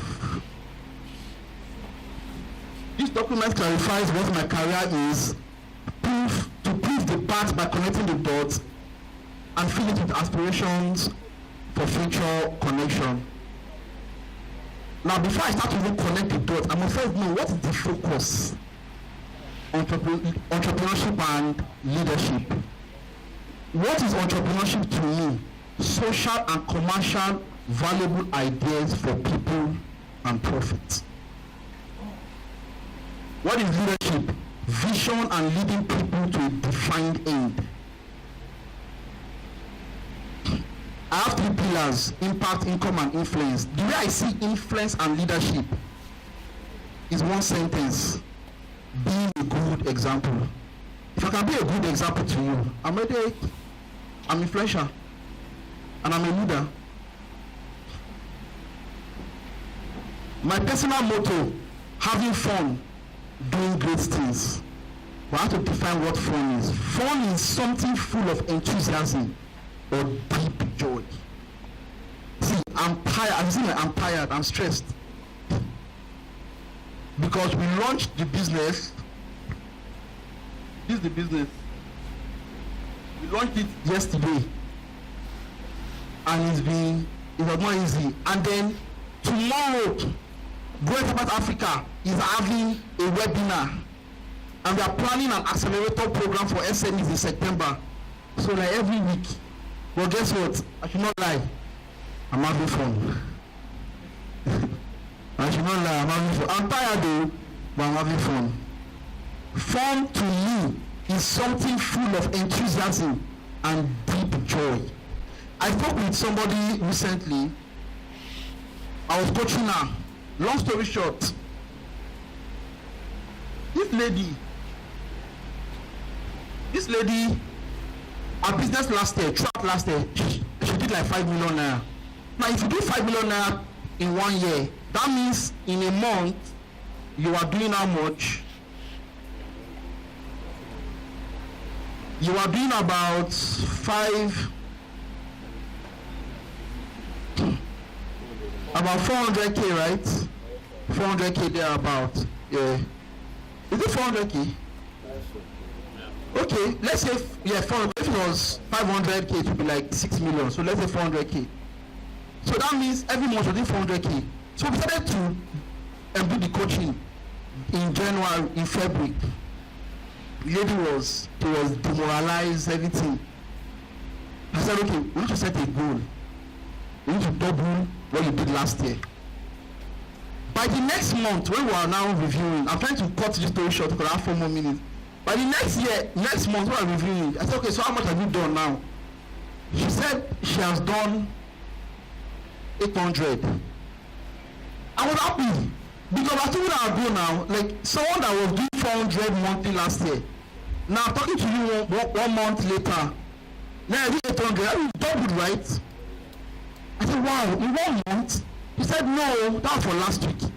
This document clarifies what my career is, to prove the path by connecting the dots and fill it with aspirations for future connection. Now, before I start to even connect the dots, I must first know what is the focus on entrepreneurship and leadership. What is entrepreneurship to me? Social and commercial valuable ideas for people and profit. What is leadership? Vision and leading people to a defined end. I have 3 pillars: impact, income, and influence. The way I see influence and leadership is one sentence: being a good example. If I can be a good example to you, I'm ready. I'm influential, and I'm a leader. My personal motto: having fun, doing great things. We have to define what fun is. Fun is something full of enthusiasm or deep joy. See, I'm tired. I'm tired. I'm stressed because we launched the business. This is the business. We launched it yesterday, and it was not easy. And then tomorrow, Growing About Africa is having a webinar, and we are planning an accelerator program for SMEs in September. So like every week. Well, guess what? I should not lie. I'm having fun. I should not lie. I'm having fun. I'm tired though, but I'm having fun. Fun to me is something full of enthusiasm and deep joy. I spoke with somebody recently. I was coaching her. Long story short, this lady, her business throughout last year, she did like 5 million naira. Now, if you do 5 million naira in 1 year, that means in a month, you are doing how much? You are doing about 400k, right? 400k there about. Yeah. Is it 400k? Okay, let's say, yeah, if it was 500k, it would be like 6 million. So let's say 400k. So that means every month we're doing 400k. So we started to do the coaching in January, in February. The lady was demoralized, everything. I said, okay, we need to set a goal. We need to double what you did last year. By the next month, when we are now reviewing, I'm trying to cut this story short because I have 4 more minutes. By the next month, when I'm reviewing, I said, okay, so how much have you done now? She said she has done 800. I was happy because I told her I go now, like someone that was doing 400 monthly last year. Now I'm talking to you one month later. Now I do 800. I mean, doubled, right? I said, wow, in 1 month? He said, no, that was for last week.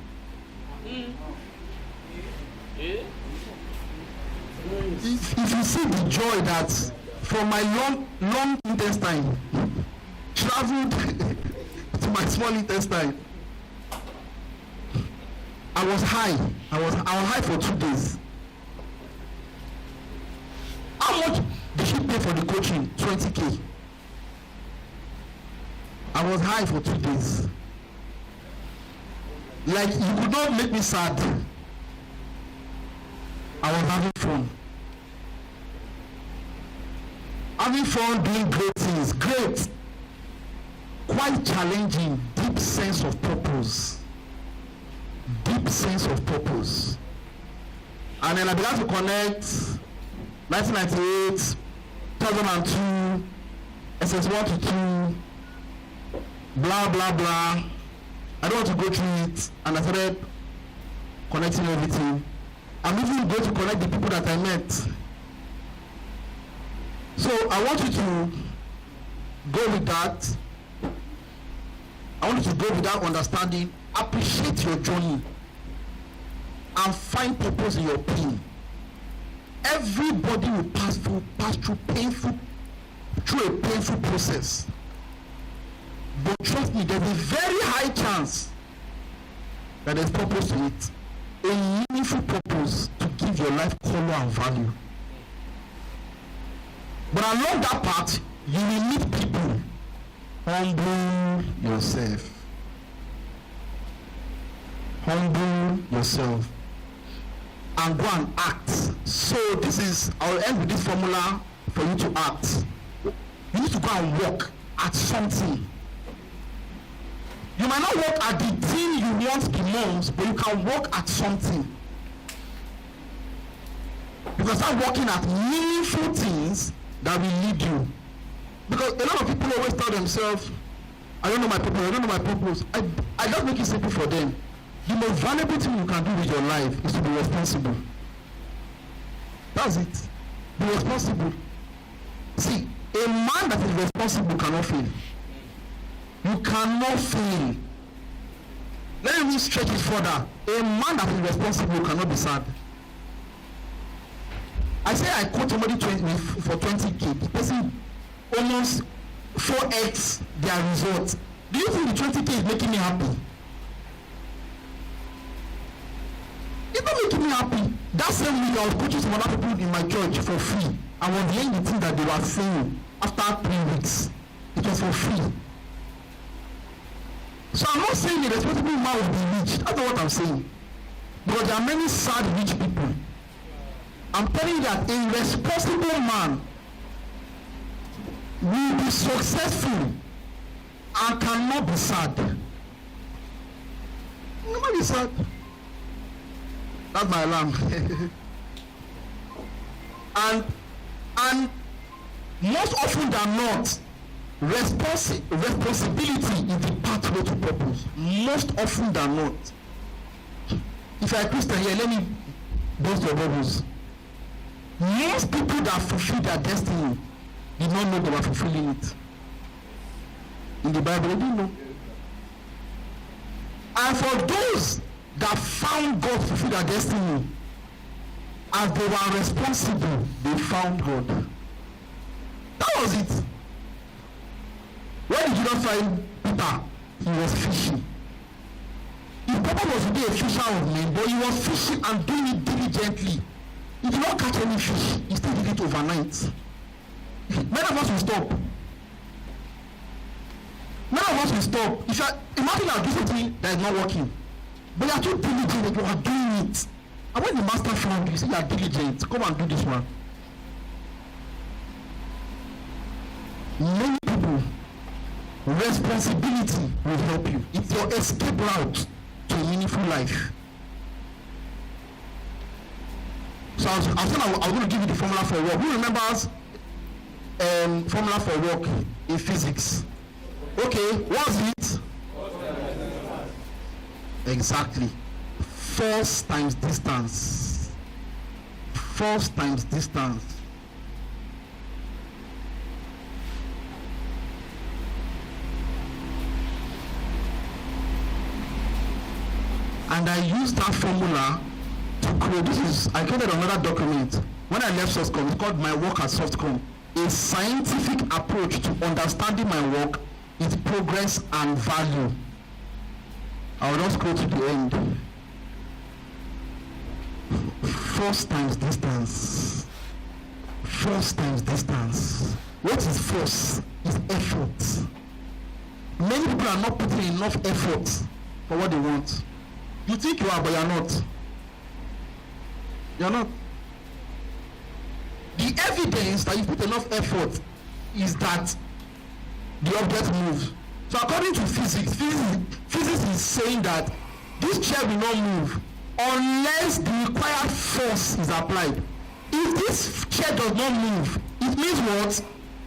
If you see the joy that from my long intestine traveled to my small intestine, I was high. I was high for 2 days. How much did she pay for the coaching? 20k. I was high for 2 days. Like, you could not make me sad. I was having fun. Having fun doing great things. Great. Quite challenging. Deep sense of purpose. Deep sense of purpose. And then I began to connect 1998, 2002, SS1 to 2, blah, blah, blah. I don't want to go through it. And I started connecting everything. I'm even going to connect the people that I met. So I want you to go with that. I want you to go with that understanding. Appreciate your journey and find purpose in your pain. Everybody will pass through a painful process. But trust me, there's a very high chance that there's purpose to it. A meaningful purpose to give your life color and value. But along that path, you will meet people. Humble yourself. Humble yourself. And go and act. So I'll end with this formula for you to act. You need to go and work at something. You might not work at the thing you want the most, but you can work at something. You can start working at meaningful things that will lead you. Because a lot of people always tell themselves, I don't know my purpose, I don't know my purpose. I just make it simple for them. The most valuable thing you can do with your life is to be responsible. That's it. Be responsible. See, a man that is responsible cannot fail. You cannot fail. Let me stretch it further. A man that is responsible cannot be sad. I say I quote somebody for 20K. The person almost 4x their result. Do you think the 20K is making me happy? It's not making me happy. That same week I was coaching some other people in my church for free. I was hearing the thing that they were saying after 3 weeks. It was for free. So I'm not saying the responsible man will be rich. That's not what I'm saying. But there are many sad rich people. I'm telling you that a responsible man will be successful and cannot be sad. Cannot be sad. That's my alarm. and most often than not, responsibility is the pathway to purpose. Most often than not. If you're a Christian here, let me boast your bubbles. Most people that fulfill their destiny did not know they were fulfilling it. In the Bible, they didn't know. And for those that found God to fulfill their destiny, as they were responsible, they found God. That was it. Where did you not find Peter? He was fishing. His purpose was to be a fisher of men, but he was fishing and doing it diligently. He did not catch any fish. He still did it overnight. Many of us will stop. Many of us will stop. If you are, imagine you are doing something that is not working, but you are too diligent that you are doing it. And when the master found you, he said you are diligent. Come and do this one. Many people, responsibility will help you. It's your escape route to a meaningful life. So I was going to give you the formula for work. Who remembers formula for work in physics? Okay, what's it? Exactly. Force times distance. Force times distance. And I used that formula to create, I created another document. When I left Softcom, it's called My Work at Softcom. A scientific approach to understanding my work, its progress and value. I will just go to the end. Force times distance. Force times distance. What is force? It's effort. Many people are not putting enough effort for what they want. You think you are, but you are not. You are not. The evidence that you put enough effort is that the object moves. So according to physics is saying that this chair will not move unless the required force is applied. If this chair does not move, it means what?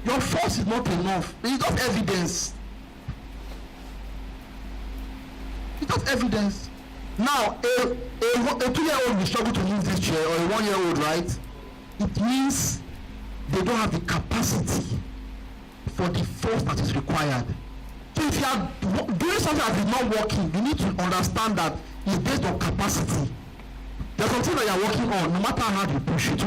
Your force is not enough. It is not evidence. It's not evidence. Now, a 2-year-old will struggle to move this chair, or a 1-year-old, right? It means they don't have the capacity for the force that is required. So if you are doing something that is not working, you need to understand that it's based on capacity. There's something that you are working on, no matter how hard you push it,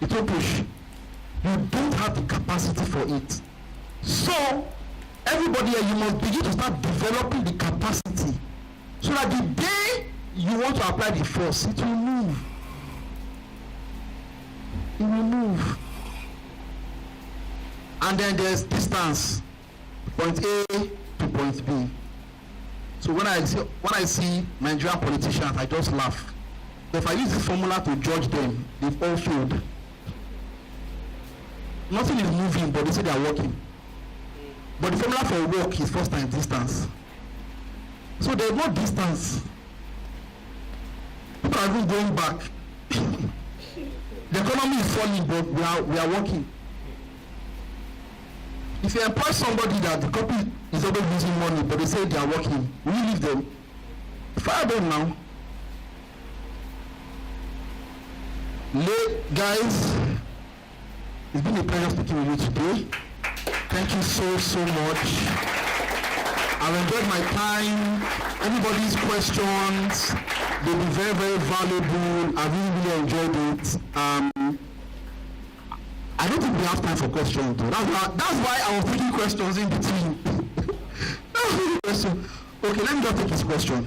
it will push. You don't have the capacity for it. So, everybody here, you must begin to start developing the capacity. So that the day you want to apply the force, it will move. It will move. And then there's distance, point A to point B. So when I see Nigerian politicians, I just laugh. If I use this formula to judge them, they've all failed. Nothing is moving, but they say they are working. But the formula for work is force times distance. So there's no distance. People are even going back. economy is falling, but we are working. If you employ somebody that the company is always losing money, but they say they are working, will you leave them? Fire them now. Guys, it's been a pleasure speaking with you today. Thank you so much. I've enjoyed my time. Everybody's questions, they've been very valuable. I really enjoyed it. I don't think we have time for questions though. That's why I was taking questions in between. Okay, let me just take his question.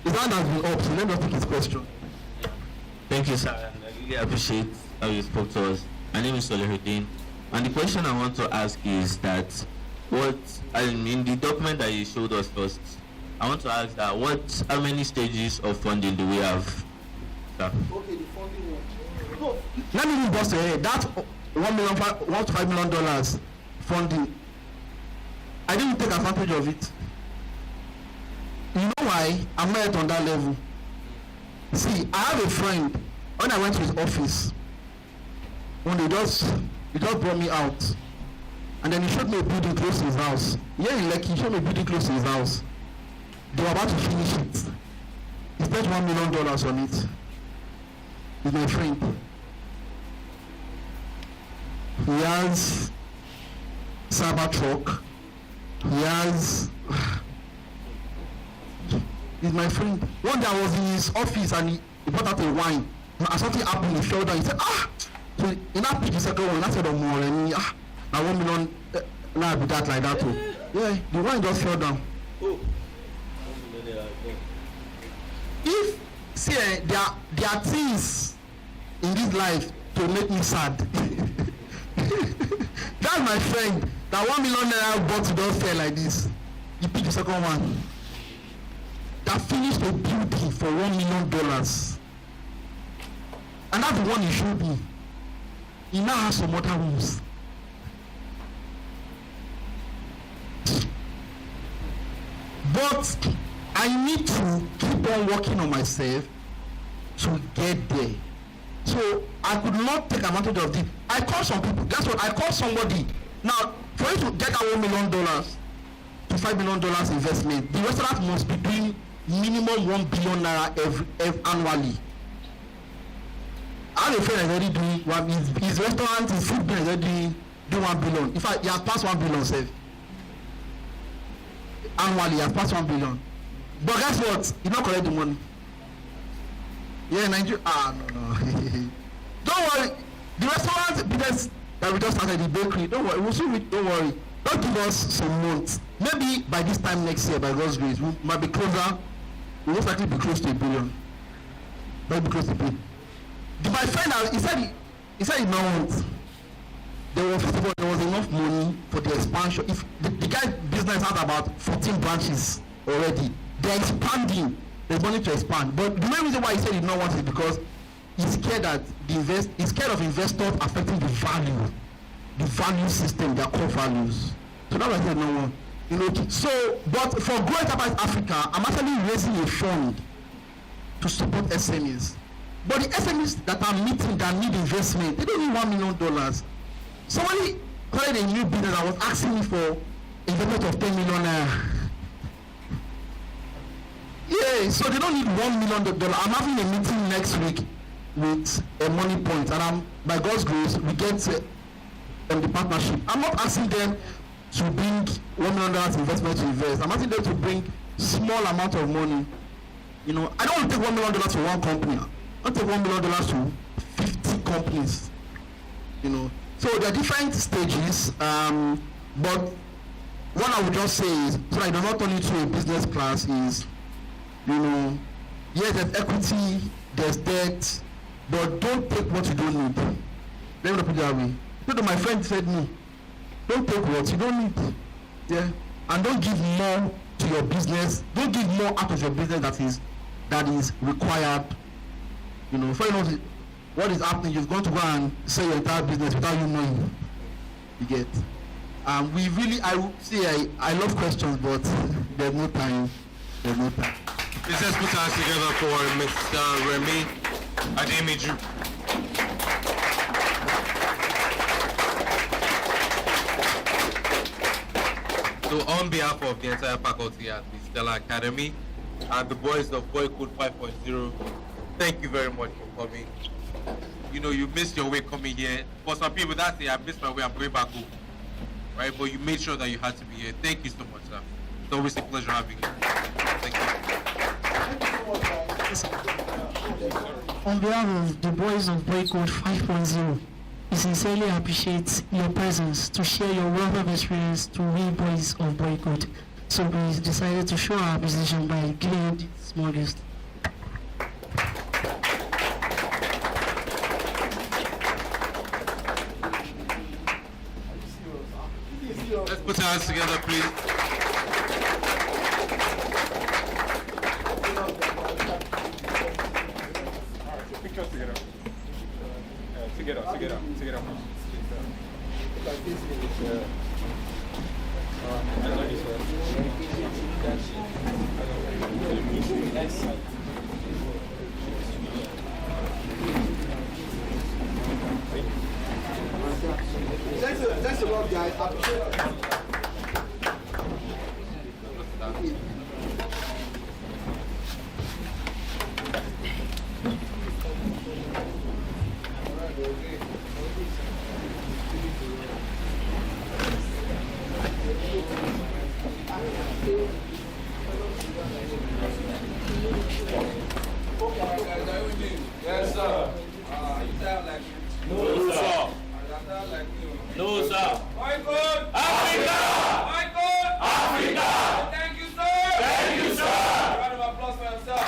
His hand has been up, so let me just take his question. Thank you, sir. I really appreciate how you spoke to us. My name is Solihuddin, and the question I want to ask is that in the document that you showed us first, I want to ask that how many stages of funding do we have, sir? Okay, the funding one. No. Let me bust your head. That $1 to $5 million funding, I didn't take advantage of it. You know why? I'm not yet on that level. See, I have a friend. When I went to his office, when he just brought me out, and then he showed me a building close to his house. Yeah, he showed me a building close to his house. They were about to finish it. He spent $1 million on it. He's my friend. He has Cybertruck. He has. He's my friend. One day I was in his office and he brought out a wine. And something happened, he fell down. He said, So in that pitch, the second one, I said, now $1 million, now I be that like that too. Yeah, the wine just fell down. If, see, there are things in this life to make me sad. That's my friend. That $1 million bottle don't fell like this. He picked the second one. That finished a building for $1 million. And that's the one he showed me. He now has some other rooms. But I need to keep on working on myself to get there. So I could not take advantage of it. I called some people. Guess what? I called somebody. Now, for you to get that $1 million to $5 million investment, the restaurant must be doing minimum $1 billion annually. I have a friend that's already doing his restaurant, his food business is already doing $1 billion. In fact, he has passed $1 billion, sir. Annually, he has passed $1 billion. But guess what? He not collect the money. Yeah, Nigeria. No. Don't worry. The restaurant business that we just started, the bakery. Don't worry. We'll soon. Don't worry. Don't give us some months. Maybe by this time next year, by God's grace, we might be closer. We most likely be close to $1 billion. Might be close to $1 billion. My friend, he said he now wants. There was enough money for the expansion. If the guy's business has about 14 branches already, they're expanding. There's money to expand. But the main reason why he said he did not want it is because he's scared that he's scared of investors affecting the value system, their core values. So that's why I said no one. So, but for Grow Enterprise Africa, I'm actually raising a fund to support SMEs. But the SMEs that are meeting that need investment, they don't need $1 million. Somebody started a new business that was asking me for investment of $10 million. Yeah, so they don't need $1 million. I'm having a meeting next week with a Money Point, and by God's grace, we get the partnership. I'm not asking them to bring $1 million investment to invest. I'm asking them to bring small amount of money. I don't want to take $1 million to one company. I take $1 million to 50 companies. So there are different stages, but what I would just say is, so I do not turn into a business class is, yes, there's equity, there's debt, but don't take what you don't need. Let me put it that way. My friend said me, don't take what you don't need. Yeah, and don't give more to your business. Don't give more out of your business that is required. For what is happening, you've gone to go and sell your entire business without you knowing. You get. I love questions, but there's no time. Let's put our hands together for Mr. Remy Ademiju. So on behalf of the entire faculty at the Stella Academy and the boys of BoyCode 5.0, thank you very much for coming. You know, you missed your way coming here. For some people, that's it. I missed my way. I'm going back home. Right? But you made sure that you had to be here. Thank you so much, sir. It's always a pleasure having you. Thank you. On behalf of the boys of BoyCode 5.0, we sincerely appreciate your presence to share your wealth of experience to we boys of BoyCode. So we decided to show our appreciation by giving this small gift. Let's put our hands together, please. Pictures together. Together. Thanks a lot, guys. Yes, sir. You sound like no, sir. No, sir. BoyCode Africa! BoyCode Africa! Thank you, sir. Thank you, sir. Round of applause for yourself.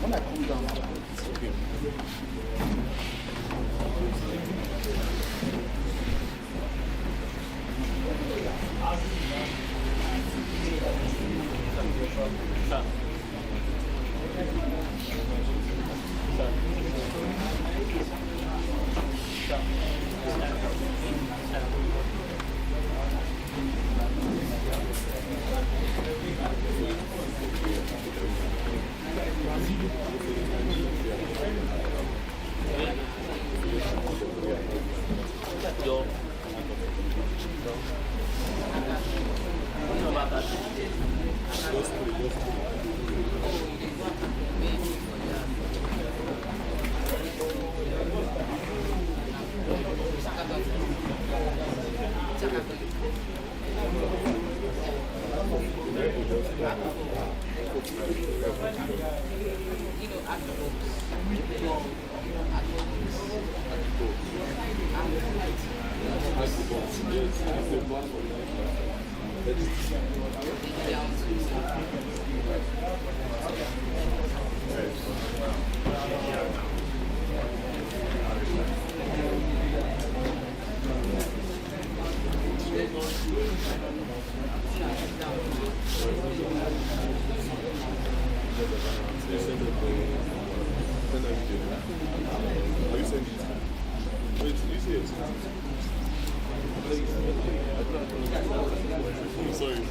When I come down, it's okay. Sorry.